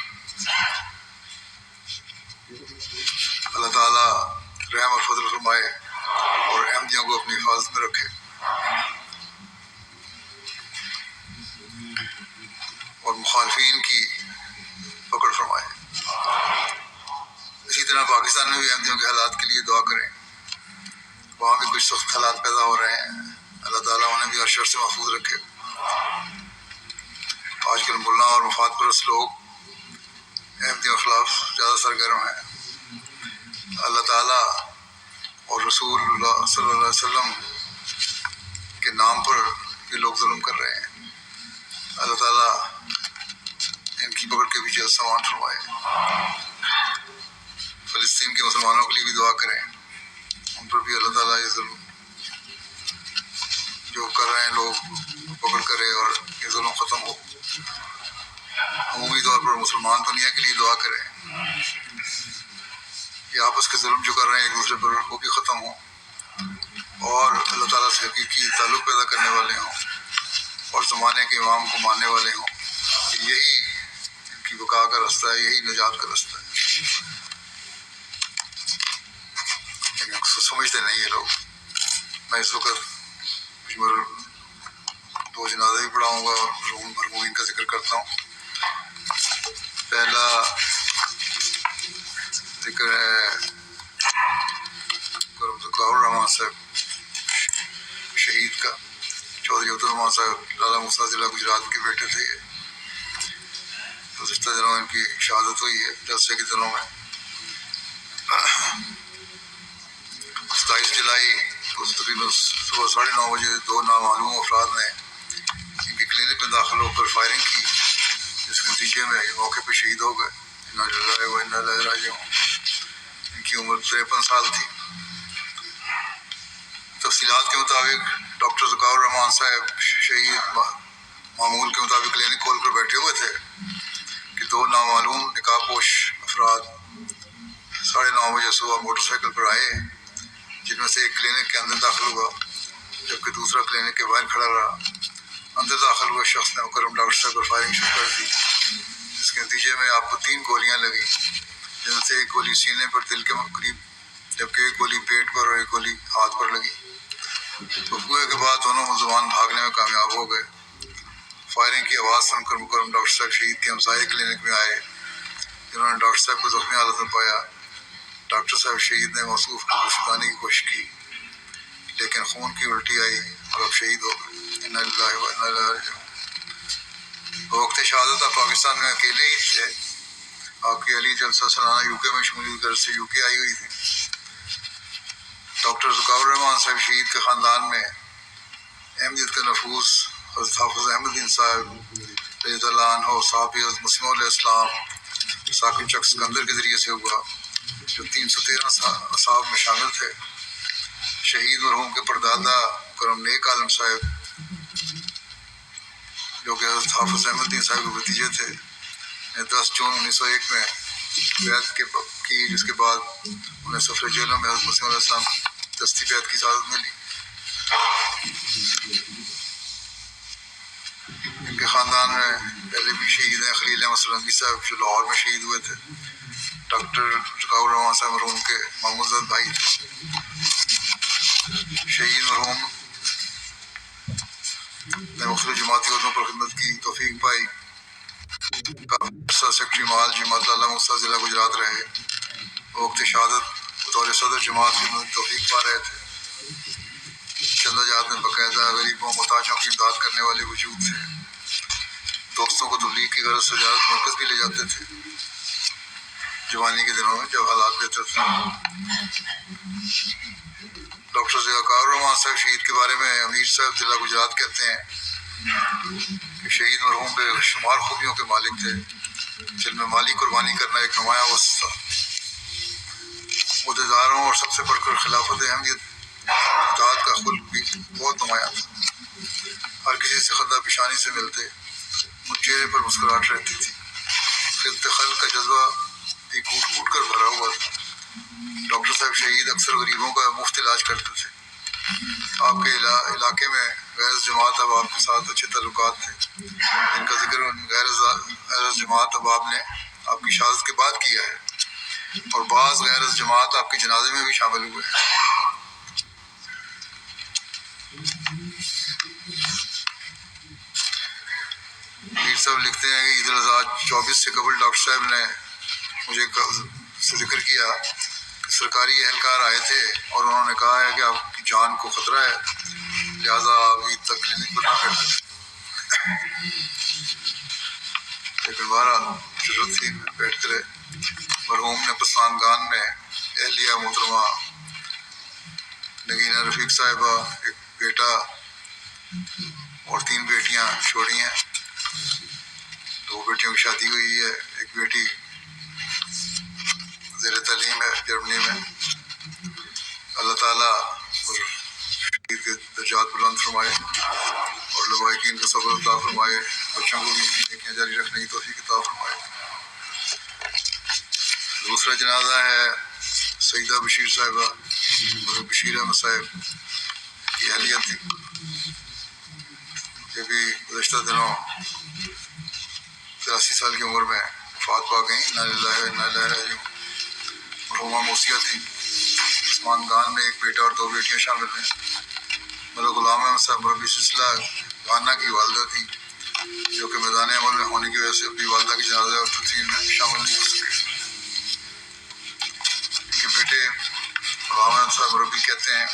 اللہ تعالیٰ رحم اور فضل فرمائے اور احمدیوں کو اپنی حفاظت میں رکھے اور مخالفین کی پکڑ فرمائے. اسی طرح پاکستان میں بھی احمدیوں کے حالات کے لیے دعا کریں. وہاں بھی کچھ سخت حالات پیدا ہو رہے ہیں، اللہ تعالیٰ انہیں بھی ہر شر سے محفوظ رکھے. آج کل ملا اور مفاد پرست لوگ احمدیوں کے خلاف زیادہ سرگرم ہیں. اللہ تعالیٰ اور رسول اللہ صلی اللہ علیہ وسلم کے نام پر یہ لوگ ظلم کر رہے ہیں. اللہ تعالیٰ ان کی پکڑ کے پیچھے سامان فرمائے. فلسطین کے مسلمانوں کے لیے بھی دعا کریں، ان پر بھی اللہ تعالیٰ یہ ظلم جو کر رہے ہیں لوگ پکڑ کرے اور یہ ظلم ختم ہو. عمومی طور پر مسلمان دنیا کے لیے دعا کریں، یہ آپس کے ظلم جو کر رہے ہیں ایک دوسرے پر وہ بھی ختم ہوں اور اللہ تعالیٰ سے حقیقی تعلق پیدا کرنے والے ہوں اور زمانے کے امام کو ماننے والے ہوں. یہی ان کی بقا کا راستہ ہے، یہی نجات کا راستہ ہے. لیکن سمجھتے نہیں یہ لوگ. میں اس وقت مجموعہ 2 جنازے بھی پڑھاؤں گا اور مرحومین کا ذکر کرتا ہوں. پہلا ذکر ہے قرم ذکاء الرحمان صاحب شہید کا. چودھری عبدالرحمان صاحب لالہ موسیٰ ضلع گجرات کے بیٹے تھے. یہ گزشتہ دنوں ان کی شہادت ہوئی ہے جلسے کے دنوں میں. 27 جولائی کو تقریباً صبح 9:30 بجے 2 نامعلوم افراد نے ان کے کلینک میں داخل ہو کر فائرنگ کی، جس کے نتیجے میں یہ موقع پہ شہید ہو گئے. انا للہ و انا الیہ راجعون. ان کی عمر 53 سال تھی. تفصیلات کے مطابق ڈاکٹر ذکاء الرحمان صاحب شہید معمول کے مطابق کلینک کھول کر بیٹھے ہوئے تھے کہ 2 نامعلوم نقاب پوش افراد 9:30 بجے صبح موٹر سائیکل پر آئے، جن میں سے ایک کلینک کے اندر داخل ہوا جبکہ دوسرا کلینک کے باہر کھڑا رہا. اندر داخل ہوئے شخص نے مکرم ڈاکٹر صاحب پر فائرنگ شروع کر دی، جس کے نتیجے میں آپ کو 3 گولیاں لگیں، جن میں سے ایک گولی سینے پر دل کے قریب جبکہ ایک گولی پیٹ پر اور ایک گولی ہاتھ پر لگی. گفتگو کے بعد دونوں ملزمان بھاگنے میں کامیاب ہو گئے. فائرنگ کی آواز سن کر مکرم ڈاکٹر صاحب شہید کے ہمسائے کلینک میں آئے، جنہوں نے ڈاکٹر صاحب کو زخمی حالت میں پایا. ڈاکٹر صاحب شہید نے موصوف کو بچانے کی کوشش کی لیکن خون کی الٹی آئی اور اب شہید ہو گئے. انا للہ و انا الیہ راجعون. وقت شہادت آپ پاکستان میں اکیلے ہی تھے. آپ کی علی جلسہ سالانہ یو کے میں شمولیت غرض سے یو کے آئی ہوئی تھی. ڈاکٹر ذکاء الرحمان صاحب شہید کے خاندان میں احمدیت کا نفوذ حضرت حافظ احمد دین صاحب رضی اللہ عنہ صحابی حضرت مسیم علیہ السلام ساکن چک سکندر کے ذریعے سے ہوا، جو 313 اصحاب میں شامل تھے. شہید مرحوم کے پردادا کرم نیک عالم صاحب جو کہ حضرت حافظ احمد دین صاحب کے بھتیجے تھے، 10 جون 1901 میں بیعت کی، جس کے بعد انہیں سفر جیلوں میں حضرت مسیم علیہ السلام دستی بیعت کی اجازت ملی. ان کے خاندان میں پہلے بھی شہید ہیں. خلیل احمد سلنگی صاحب جو لاہور میں شہید ہوئے تھے. ڈاکٹر رکاؤ الرحمان صاحب مرحوم کے ماموزاد بھائی تھے. شہید مرحوم نے مختلف جماعتی عہدوں پر خدمت کی توفیق پائی. کافی عرصہ سیکٹری مال جماعت علامہ مستہ ضلع گجرات رہے. وقت شہادت بطور صدر جماعت خدمت توفیق پا رہے تھے. چندہ جات میں باقاعدہ غریبوں محتاجوں کی امداد کرنے والے وجود تھے. دوستوں کو تبلیغ کی غرض سے زیارت مرکز بھی لے جاتے تھے جوانی کے دنوں میں جب حالات بہتر تھے. ڈاکٹر ذوالفقار الرحمان صاحب شہید کے بارے میں امیر صاحب ضلع گجرات کہتے ہیں کہ شہید مرحوم بے شمار خوبیوں کے مالک تھے جن میں مالی قربانی کرنا ایک نمایاں وصف تھا. عہدیداروں اور سب سے بڑھ کر خلافت اہمیت اطاعت کا خلق بھی بہت نمایاں تھا. ہر کسی سے خندہ پیشانی سے ملتے اور چہرے پر مسکراہٹ رہتی تھی. خدمت خلق کا جذبہ بھی کوٹ کوٹ کر بھرا ہوا تھا. ڈاکٹر صاحب شہید اکثر غریبوں کا مفت علاج کرتے تھے. آپ کے علاقے میں غیر جماعت احباب کے ساتھ اچھے تعلقات تھے جن کا ذکر غیر جماعت احباب نے آپ کی شہادت کے بعد کیا ہے اور بعض غیر جماعت آپ کے جنازے میں بھی شامل ہوئے ہیں. میر صاحب لکھتے ہیں کہ عید الاضحیٰ 24 سے قبل ڈاکٹر صاحب نے مجھے ذکر کیا کہ سرکاری اہلکار آئے تھے اور انہوں نے کہا ہے کہ آپ کی جان کو خطرہ ہے لہٰذا آپ عید تک کلینک پر نہ بیٹھیں. لیکن بہرحال ضرورت تھی بیٹھتے رہے. مرحوم نے پسماندگان میں اہلیہ محترمہ نگینہ رفیق صاحبہ ایک بیٹا اور 3 بیٹیاں چھوڑی ہیں. 2 بیٹیوں کی شادی ہوئی ہے. ایک بیٹی زیر تعلیم ہے جرمنی میں. اللہ تعالیٰ شہید کے درجات بلند فرمائے اور لوائقین کا صبر عطا فرمائے. بچوں کو بھی ان کی نیکیاں جاری رکھنے کی توفیق عطا فرمائے. دوسرا جنازہ ہے سیدہ بشیر صاحبہ اور بشیر احمد صاحب کی اہلیہ تھی. یہ بھی گزشتہ دنوں 83 سال کی عمر میں وفات پا گئیں. انا للہ و انا الیہ راجعون. مرحومہ موسیہ تھیں. عثمان میں ایک بیٹا اور 2 بیٹیاں شامل ہیں. ملک غلام احمد صاحب مربی سلسلہ گانا کی والدہ تھیں جو کہ میدان عمل میں ہونے کی وجہ سے اپنی والدہ کی جنازہ اور تدفین میں شامل نہیں ہو سکے. ان کے بیٹے غلام احمد صاحب مربی کہتے ہیں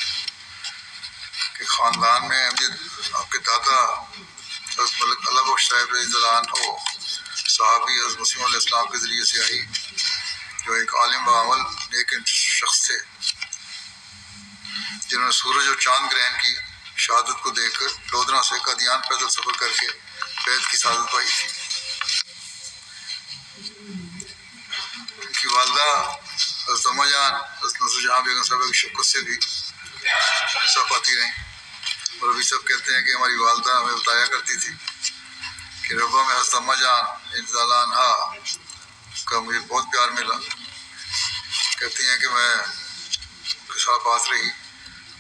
کہ خاندان میں آپ کے دادا حضرت ملک اللہ بخش صاحب رضی اللہ عنہ صحابی حضرت مسیح علیہ السلام کے ذریعے سے آئی جو ایک عالم بعمل نیک شخص تھے جنہوں نے سورج اور چاند گرہن کی شہادت کو دیکھ کر لودھرا سے قادیان پیدل سفر کر کے بیعت کی سعادت پائی تھی. ان کی والدہ حضرت اماں جان حضرت نصر جہاں بیگم صاحبہ کی شفقت سے بھی حصہ پاتی رہیں. اور ابھی سب کہتے ہیں کہ ہماری والدہ ہمیں بتایا کرتی تھی کہ ربا میں حضرت اماں جان رضی اللہ عنہا کا مجھے بہت پیار ملا. کہتی ہیں کہ میں ان کے ساتھ پاس رہی.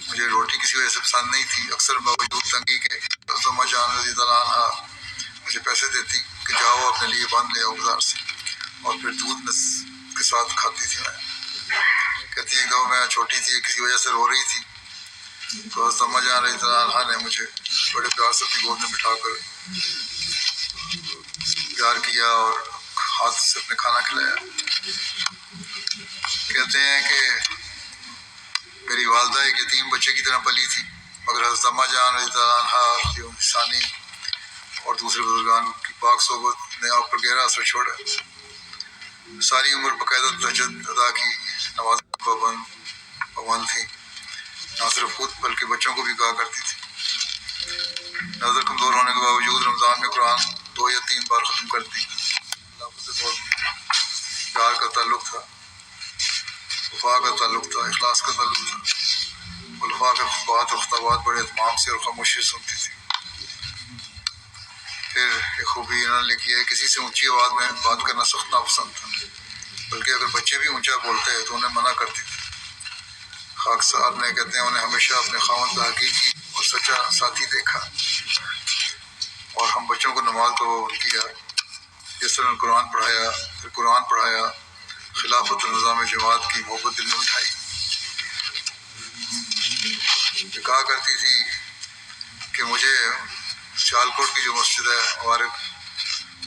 مجھے روٹی کسی وجہ سے پسند نہیں تھی. اکثر باوجود تنگی کے حضرت اماں جان رضی اللہ عنہا مجھے پیسے دیتی کہ جاؤ اپنے لیے باندھ لے آؤ بازار سے اور پھر دودھ کے ساتھ کھاتی تھی. میں کہتی ہے ایک دفعہ میں چھوٹی تھی کسی وجہ سے رو رہی تھی تو حضرت اماں جان رضی اللہ عنہا نے مجھے بڑے پیار سے اپنی گود میں بٹھا کر پیار کیا اور ہاتھ سے اپنے کھانا کھلایا. کہتے ہیں کہ میری والدہ ایک یتیم بچے کی طرح پلی تھی مگر حضرت اماں جان رضی اللہ عنہا کی ثانی اور دوسرے بزرگان کی پاک صحبت نے آپ پر گہرا اثر چھوڑا. ساری عمر باقاعدہ تہجد ادا کی نماز پابند تھی. نہ صرف خود بلکہ بچوں کو بھی کہا کرتی تھی. نظر کمزور ہونے کے باوجود رمضان میں قرآن 2 یا 3 بار ختم کرتی. اللہ سے بہت پیار کا تعلق تھا, وفا کا تعلق تھا, اخلاص کا تعلق تھا. خلفاء کے خطبات اور خطابات بڑے اہتمام سے اور خاموشی سے سنتی تھی. پھر ایک خوبی انہوں نے لکھی ہے کسی سے اونچی آواز میں بات کرنا سخت ناپسند تھا بلکہ اگر بچے بھی اونچا بولتے تو انہیں منع کرتی تھی. خاک صاحب نے کہتے ہیں انہیں ہمیشہ اپنے خاوند کا حقیقی اور سچا ساتھی دیکھا، اور ہم بچوں کو نماز کا وہ کیا، جس طرح قرآن پڑھایا، پھر قرآن پڑھایا، خلافت اور نظام جماعت کی محبت دل میں اٹھائی۔ یہ کہا کرتی تھی کہ مجھے سیالکوٹ کی جو مسجد ہے وارک،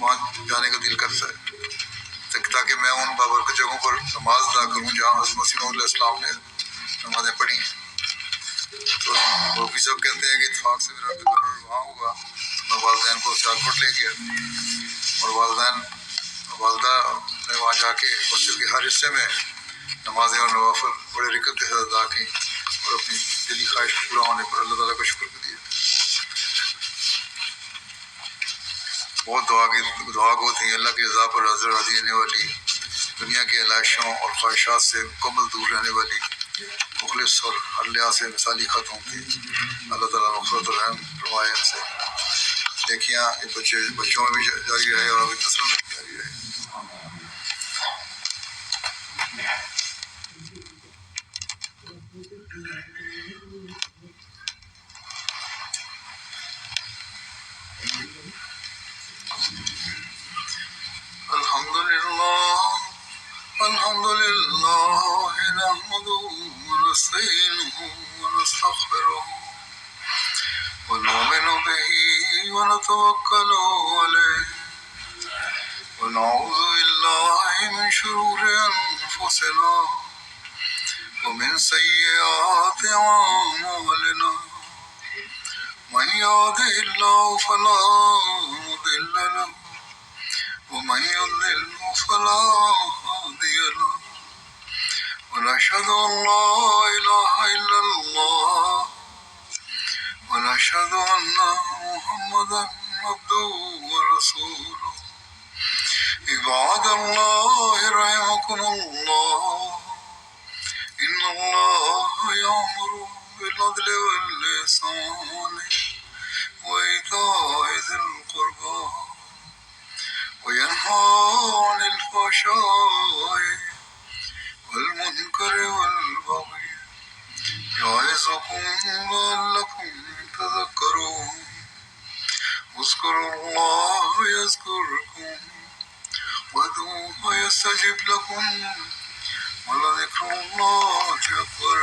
وہاں جانے کا دل کرتا ہے تاکہ میں ان بابرکت جگہوں پر نماز ادا کروں جہاں حضرت مسیح علیہ السلام نے نمازیں پڑھی ہیں۔ تو وہ صاحب کہتے ہیں کہ اتفاق سے میرا تقرر وہاں ہوا، میں والدین کو سیالکوٹ لے گیا، اور والدہ نے وہاں جا کے مسجد کے ہر حصے میں نمازیں اور نوافل بڑے رکت کے ساتھ ادا کی، اور اپنی دلی خواہش پورا ہونے پر اللہ تعالیٰ کا شکر دیا۔ بہت دعا گو تھی، اللہ کی رضا پر حاضر راضی رہنے والی، دنیا کی علائشوں اور خواہشات سے مکمل دور رہنے والی، مخلص اور ہر لحاظ سے مثالی خاتون تھی۔ اللہ تعالیٰ مغفرت و رحم فرمائے ان سے۔ دیکھیے یہ بچوں میں بھی جاری رہے اور ابھی نسلوں میں بھی جاری رہے۔ الحمد لله نحمده ونستعينه ونستغفره ونؤمن به ونتوكل عليه ونعوذ بالله من شرور أنفسنا ومن سيئات أعمالنا، من يهده الله فلا مضل له ومن يضلل فلا هادي له، ونشهد أن لا إله إلا الله ونشهد أن محمدا عبده ورسوله۔ عباد الله رحمكم الله، إن الله يأمر بالعدل والإحسان وإيتاء ذي القربى وينهى عن الفحشاء والمنكر والبغي يعظكم لعلكم تذكرون۔ اذكروا الله يذكركم وادعوه يستجب لكم، ولذكر الله أكبر۔